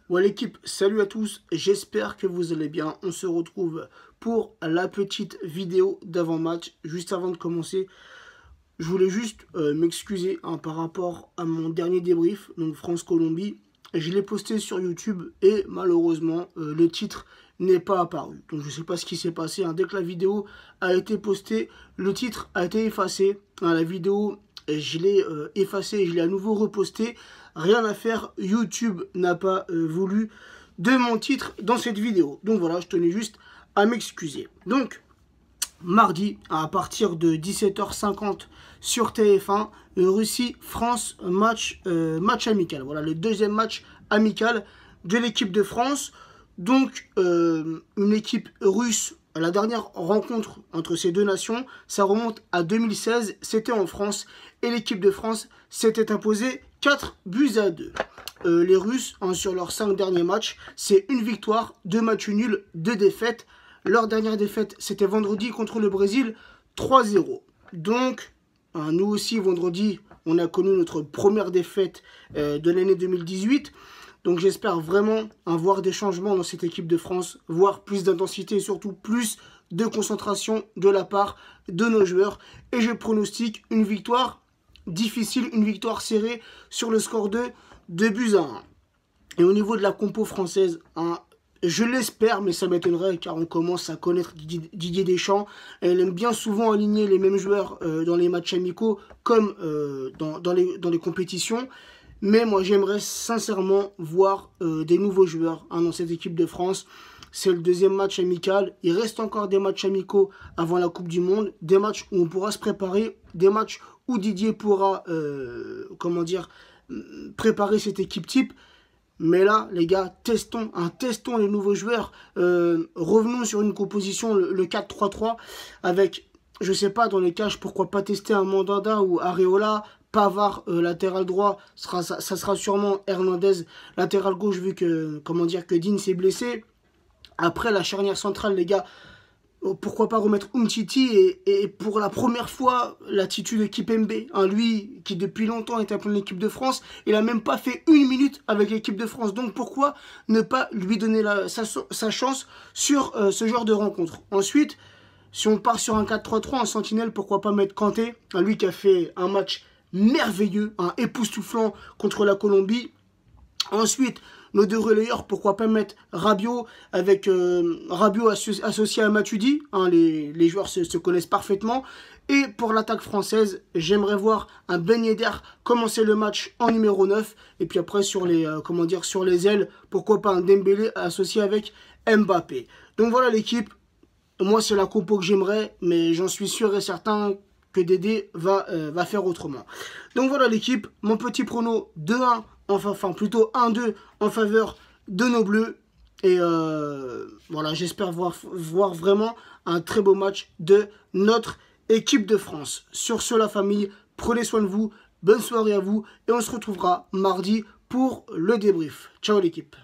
Ouais l'équipe, salut à tous, j'espère que vous allez bien. On se retrouve pour la petite vidéo d'avant-match. Juste avant de commencer, je voulais juste m'excuser par rapport à mon dernier débrief, donc France-Colombie. Je l'ai posté sur YouTube et malheureusement, le titre n'est pas apparu. Donc je ne sais pas ce qui s'est passé. Dès que la vidéo a été postée, le titre a été effacé. La vidéo, je l'ai effacée et je l'ai à nouveau repostée. Rien à faire, YouTube n'a pas voulu de mon titre dans cette vidéo. Donc voilà, je tenais juste à m'excuser. Donc, mardi, à partir de 17h50 sur TF1, Russie-France, match amical. Voilà, le deuxième match amical de l'équipe de France. Donc, une équipe russe, la dernière rencontre entre ces deux nations, ça remonte à 2016, c'était en France, et l'équipe de France s'était imposée 4-2. Les Russes, sur leurs 5 derniers matchs, c'est une victoire, 2 matchs nuls, 2 défaites. Leur dernière défaite, c'était vendredi contre le Brésil, 3-0. Donc, nous aussi, vendredi, on a connu notre première défaite de l'année 2018. Donc, j'espère vraiment voir des changements dans cette équipe de France, voir plus d'intensité et surtout plus de concentration de la part de nos joueurs. Et je pronostique une victoire difficile, une victoire serrée sur le score de 2-1. Et au niveau de la compo française, je l'espère, mais ça m'étonnerait car on commence à connaître Didier Deschamps. Elle aime bien souvent aligner les mêmes joueurs dans les matchs amicaux comme dans les compétitions. Mais moi, j'aimerais sincèrement voir des nouveaux joueurs dans cette équipe de France. C'est le deuxième match amical. Il reste encore des matchs amicaux avant la Coupe du Monde. Des matchs où on pourra se préparer. Des matchs où Didier pourra, préparer cette équipe type. Mais là, les gars, testons les nouveaux joueurs. Revenons sur une composition, le 4-3-3, avec, je sais pas, dans les cages, pourquoi pas tester un Mandanda ou Areola, Pavard, latéral droit, ça sera sûrement Hernandez, latéral gauche, vu que, que Dean s'est blessé. Après, la charnière centrale, les gars, pourquoi pas remettre Umtiti et pour la première fois l'attitude de Kipembe, lui qui depuis longtemps était appelé l'équipe de France, il a même pas fait une minute avec l'équipe de France, donc pourquoi ne pas lui donner sa chance sur ce genre de rencontre. Ensuite, si on part sur un 4-3-3 en sentinelle, pourquoi pas mettre Kanté, lui qui a fait un match merveilleux, époustouflant contre la Colombie. Ensuite, nos deux relayeurs, pourquoi pas mettre Rabiot avec Rabiot associé à Matuidi. Les joueurs se connaissent parfaitement. Et pour l'attaque française, j'aimerais voir un Ben Yedder commencer le match en numéro 9. Et puis après, sur les ailes, pourquoi pas un Dembélé associé avec Mbappé. Donc voilà l'équipe. Moi, c'est la compo que j'aimerais, mais j'en suis sûr et certain que Dédé va faire autrement. Donc voilà l'équipe. Mon petit prono 2-1. Enfin, plutôt 1-2 en faveur de nos Bleus. Et voilà, j'espère voir vraiment un très beau match de notre équipe de France. Sur ce, la famille, prenez soin de vous. Bonne soirée à vous. Et on se retrouvera mardi pour le débrief. Ciao l'équipe.